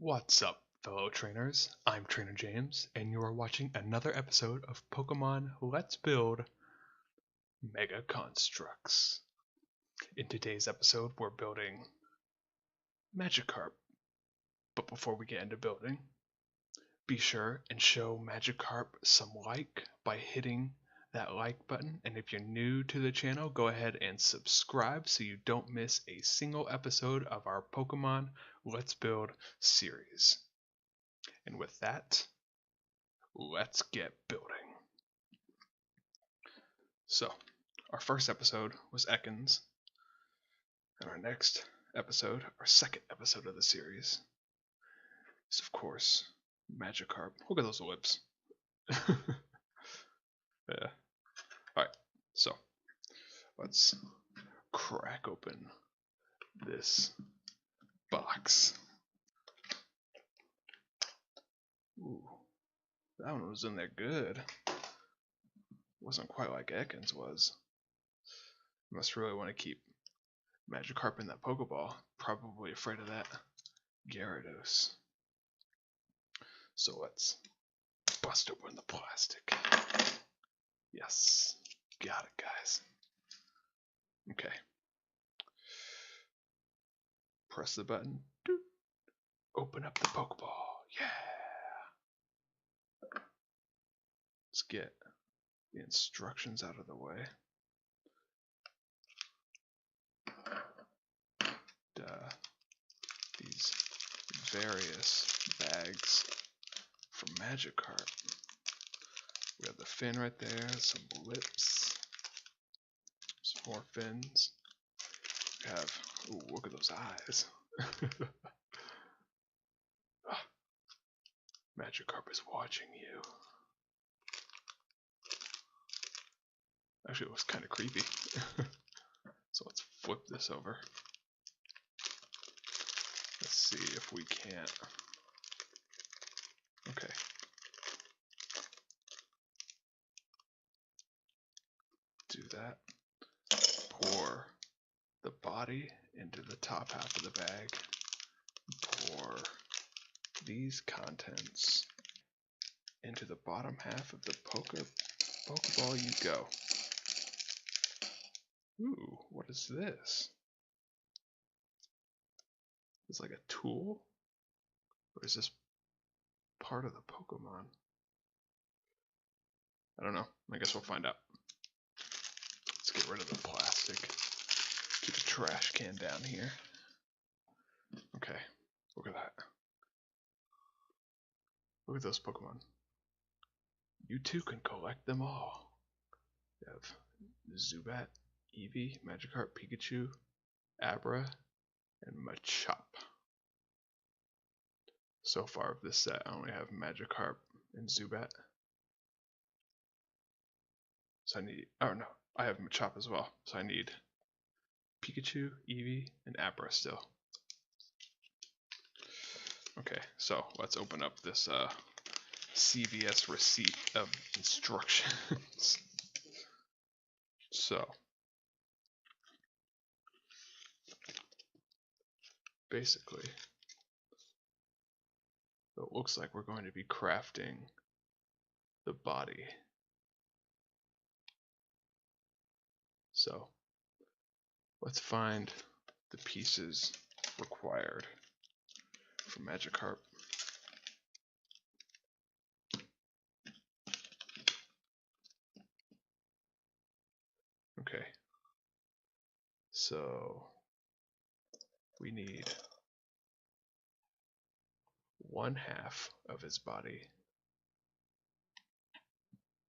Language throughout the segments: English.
What's up, fellow trainers? I'm TrainerJames, and you are watching another episode of Pokemon Let's Build Mega Construx. In today's episode, we're building Magikarp. But before we get into building, be sure and show Magikarp some like by hitting that like button. And if you're new to the channel, go ahead and subscribe so you don't miss a single episode of our Pokemon Let's Build series. And with that, let's get building. So, our first episode was Ekans, and our next episode, our second episode of the series, is of course Magikarp. Look at those lips. Yeah. Alright, so let's crack open this box. Ooh, that one was in there good. Wasn't quite like Ekans was. Must really want to keep Magikarp in that Pokeball. Probably afraid of that Gyarados. So let's bust open the plastic. Yes, got it, guys. Okay. Press the button. Doot. Open up the Pokeball. Yeah. Let's get the instructions out of the way. These various bags for Magikarp. We have the fin right there, some lips, some more fins. We have, ooh, look at those eyes. Magikarp is watching you. Actually, it was kind of creepy. So let's flip this over. Let's see if we can't. Okay. Do that. Pour the body into the top half of the bag. Pour these contents into the bottom half of the Pokeball you go. Ooh, what is this? It's like a tool? Or is this part of the Pokemon? I don't know. I guess we'll find out. Let's get rid of the plastic. Keep the trash can down here. Okay, look at that. Look at those Pokemon. You too can collect them all. You have Zubat, Eevee, Magikarp, Pikachu, Abra, and Machop. So far of this set, I only have Magikarp and Zubat. So I need, oh no, I have Machop as well. So I need Pikachu, Eevee, and Abra still. Okay, so let's open up this CVS receipt of instructions. So, basically, it looks like we're going to be crafting the body. So, let's find the pieces required for Magikarp. Okay, so we need 1/2 of his body,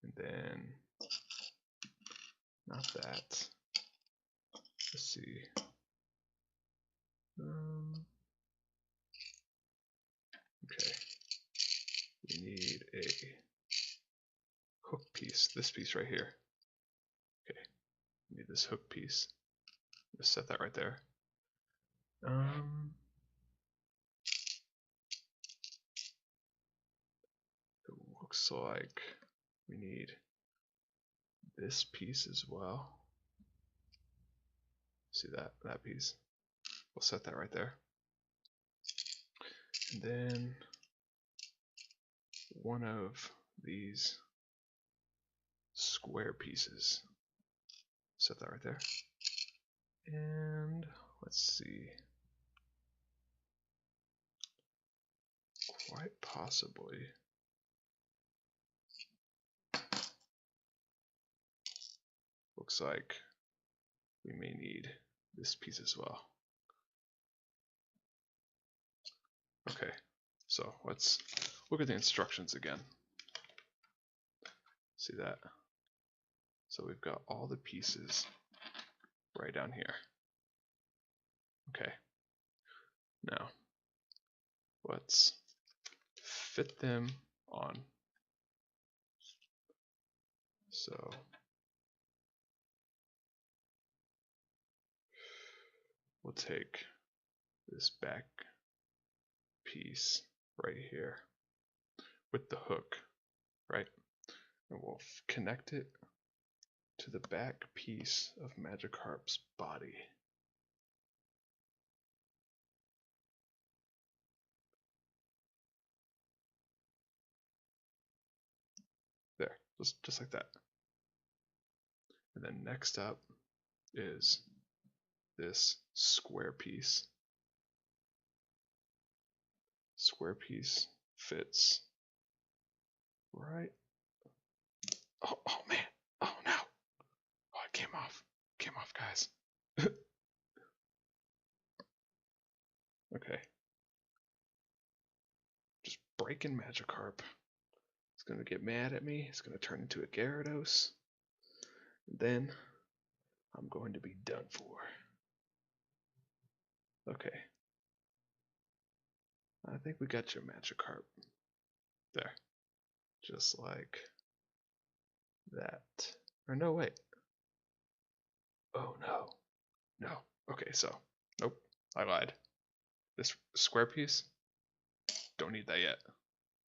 and then not that. Let's see. Okay, we need a hook piece. This piece right here. Okay, we need this hook piece. Just set that right there. It looks like we need this piece as well. See that piece? We'll set that right there. then one of these square pieces. Set that right there. And let's see. Quite possibly. Looks like we may need this piece as well. Okay, so let's look at the instructions again. See that? So we've got all the pieces right down here. Okay, now let's fit them on. So we'll take this back piece right here with the hook, right? And we'll connect it to the back piece of Magikarp's body. There, just like that. And then next up is this square piece. Square piece fits right. Oh man. Oh no. Oh, it came off. Came off, guys. Okay. Just breaking Magikarp. It's gonna get mad at me. It's gonna turn into a Gyarados. And then I'm going to be done for. Okay. I think we got your Magikarp. There. Just like that. Or no, wait. Oh no. No. Okay, so. Nope. I lied. This square piece, don't need that yet.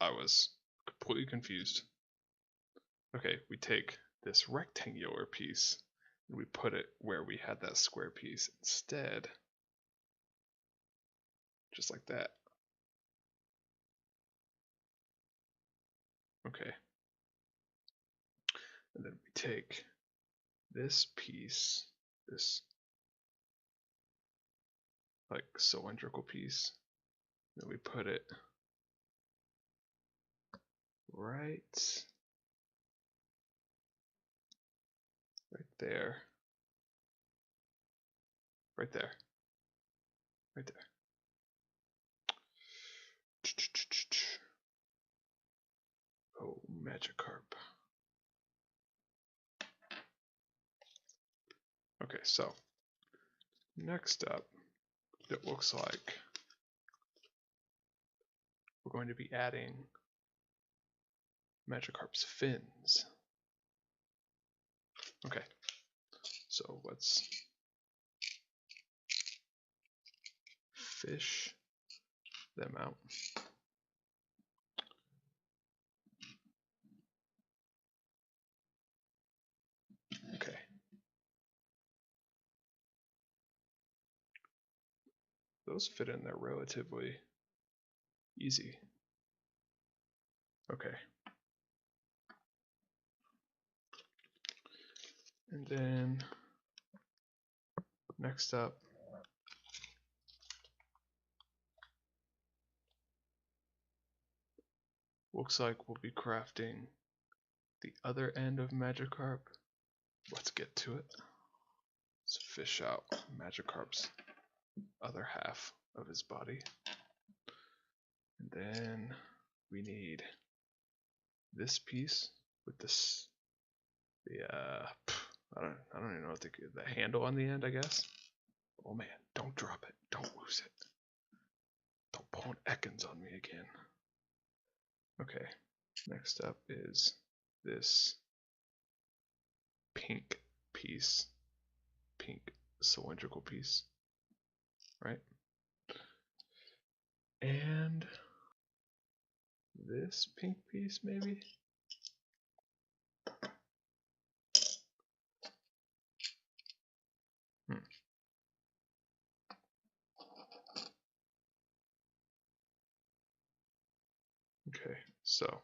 I was completely confused. Okay, we take this rectangular piece and we put it where we had that square piece instead. Just like that. Okay. And then we take this piece, this like cylindrical piece, and we put it right there. Right there. Right there. Oh, Magikarp. Okay, so next up, it looks like we're going to be adding Magikarp's fins. Okay, so let's fish them out. Okay. Those fit in there relatively easy. Okay. And then next up, looks like we'll be crafting the other end of Magikarp. Let's get to it. Let's fish out Magikarp's other half of his body. And then we need this piece with this, I don't even know what the handle on the end, I guess. Oh man, don't drop it. Don't lose it. Don't pull an Ekans on me again. Okay, next up is this pink piece. Pink cylindrical piece. Right? And this pink piece, maybe? Okay, so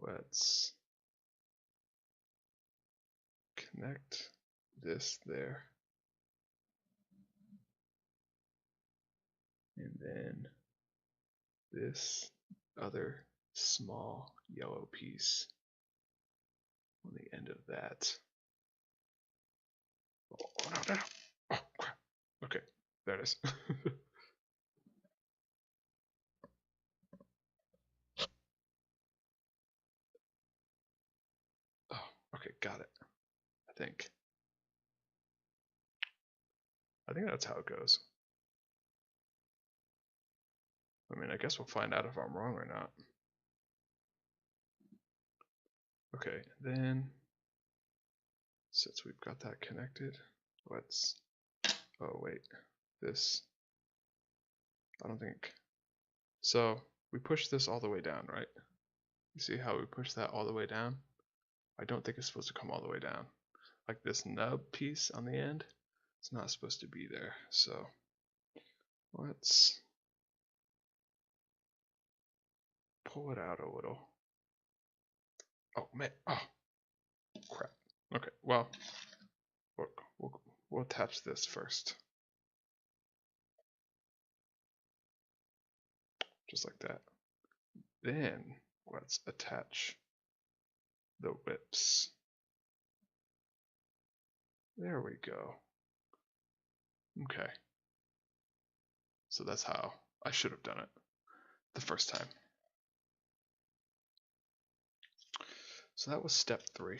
let's connect this there, and then this other small yellow piece on the end of that. Oh, no. Oh, crap. Okay, there it is. Oh, okay, got it. I think that's how it goes. I mean, I guess we'll find out if I'm wrong or not. Okay, then since we've got that connected, let's, oh wait, this, I don't think, so we push this all the way down, right? You see how we push that all the way down? I don't think it's supposed to come all the way down. Like this nub piece on the end, it's not supposed to be there. So let's pull it out a little. Oh man, oh crap. Okay, well, look, we'll attach this first. Just like that. Then let's attach the whips. There we go. Okay. So that's how I should have done it the first time. So that was step 3.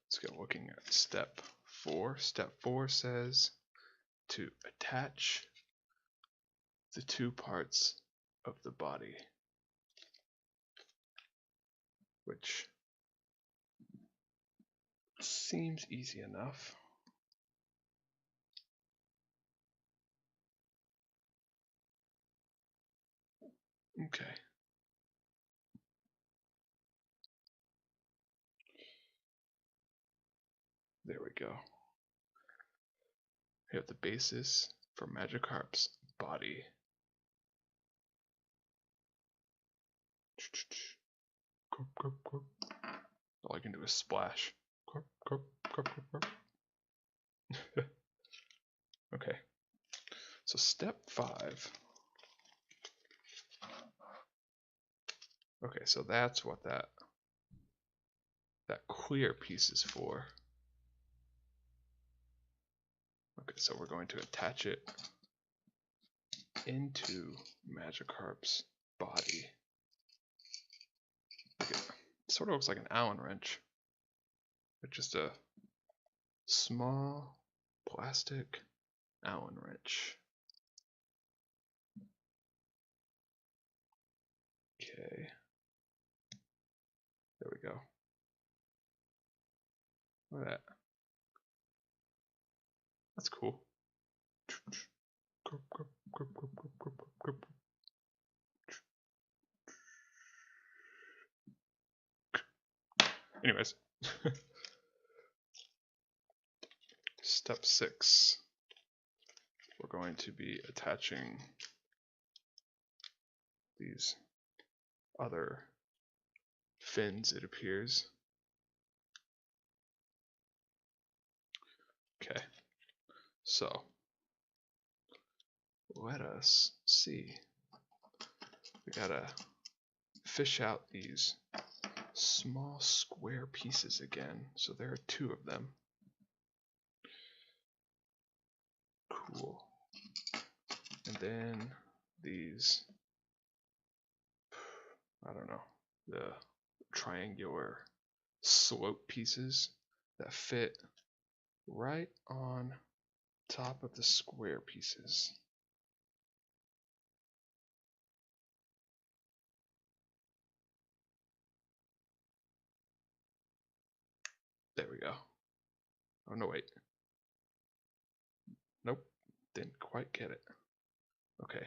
Let's get looking at step 4. Step 4 says to attach the 2 parts of the body, which seems easy enough. Okay. There we go. We have the basis for Magikarp's body. All I can do is splash. Okay. So step 5. Okay, so that's what that clear piece is for. Okay, so we're going to attach it into Magikarp's body. Okay. It sort of looks like an Allen wrench. It's just a small plastic Allen wrench. Okay. There we go. Look at that. That's cool. Anyways. Step 6. We're going to be attaching these other fins, it appears. Okay, so let us see. We gotta fish out these small square pieces again. So there are 2 of them. Cool. And then these, I don't know, the triangular slope pieces that fit right on top of the square pieces. There we go. Oh no, wait. Nope, didn't quite get it. Okay.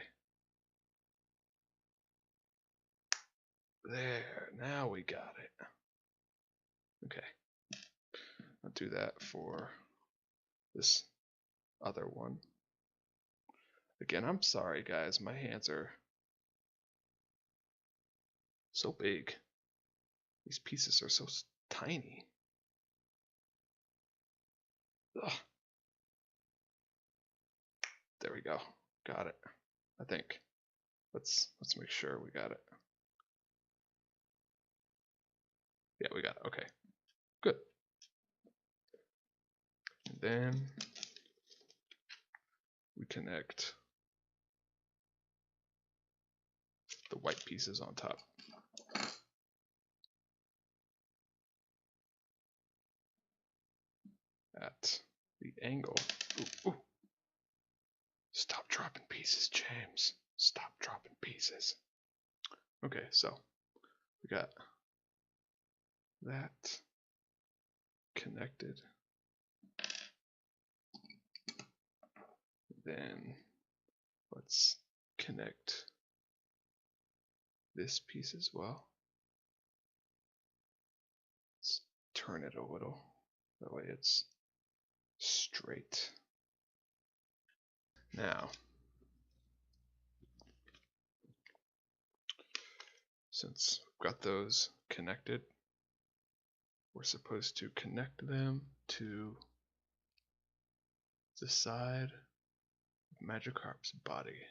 There, now we got it. Okay. I'll do that for this other one. Again, I'm sorry guys, my hands are so big. These pieces are so tiny. Ugh. There we go. Got it. I think. Let's make sure we got it. Yeah, we got it. Okay. Good. And then we connect the white pieces on top. At the angle. Ooh, ooh. Stop dropping pieces, James. Stop dropping pieces. Okay, so we got that connected. Then let's connect this piece as well. Let's turn it a little. That way it's straight. Now, since we've got those connected, we're supposed to connect them to the side of Magikarp's body.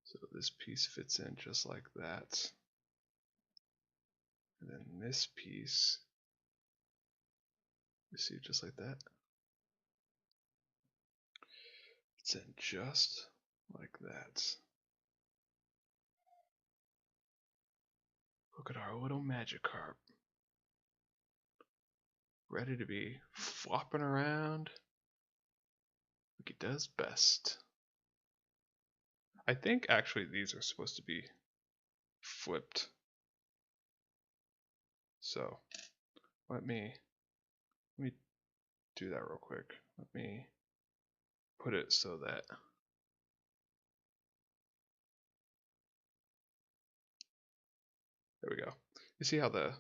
So this piece fits in just like that. And then this piece, you see, just like that. It's in just like that. Look at our little Magikarp. Ready to be flopping around like he does best. I think actually these are supposed to be flipped. So let me do that real quick. Let me put it so that there we go. You see how the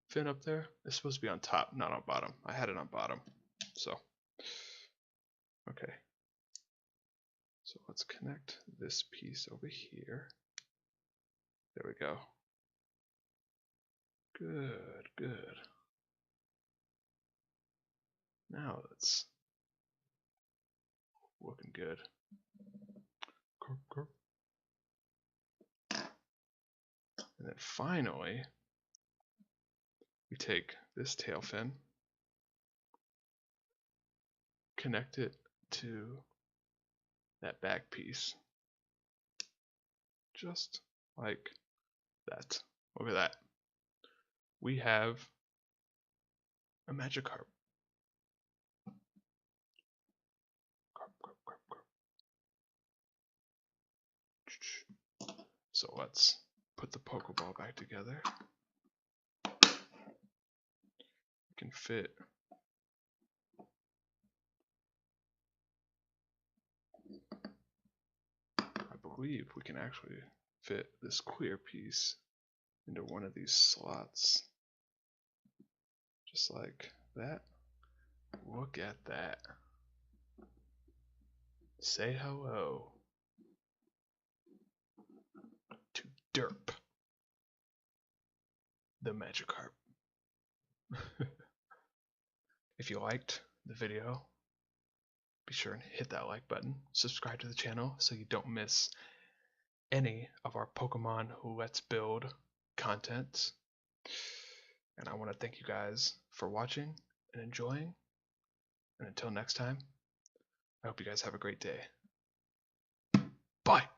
fin up there is supposed to be on top, not on bottom. I had it on bottom. So okay. So let's connect this piece over here. There we go. Good, good. Now it's looking good. And then finally, we take this tail fin, connect it to that back piece, just like that. Look at that. We have a Magikarp. So let's put the Pokeball back together. We can fit I believe we can actually fit this clear piece into one of these slots. Just like that. Look at that. Say hello to Derp, the Magikarp. If you liked the video, be sure and hit that like button. Subscribe to the channel so you don't miss any of our Pokemon Let's Build content. And I want to thank you guys for watching and enjoying. And until next time, I hope you guys have a great day. Bye.